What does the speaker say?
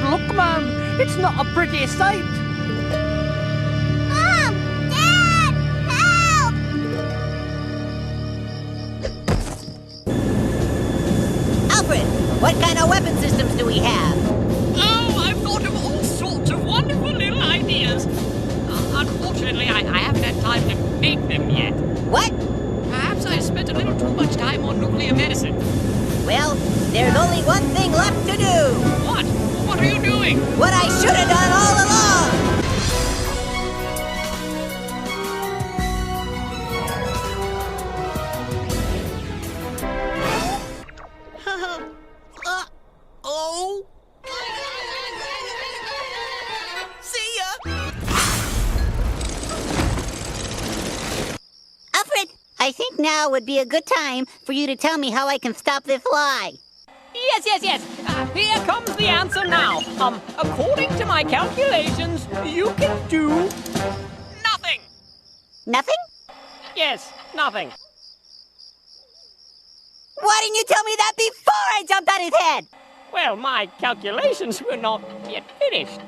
look, ma'am. It's not a pretty sight. Mom! Dad! Help! Alfred, what kind of weapon systems do we have? Oh, I've thought of all sorts of wonderful little ideas. Unfortunately, I haven't had time to make them yet. What? Perhaps I spent a little too much time on nuclear medicine. Well, there's only one thing left to do. What? What are you doing? What I should have done all along. Oh? See ya! Alfred, I think now would be a good time for you to tell me how I can stop the fly. Yes. Here comes the answer now. According to my calculations, you can do... Nothing! Nothing? Yes, nothing. Why didn't you tell me that before I jumped on his head? Well, my calculations were not yet finished.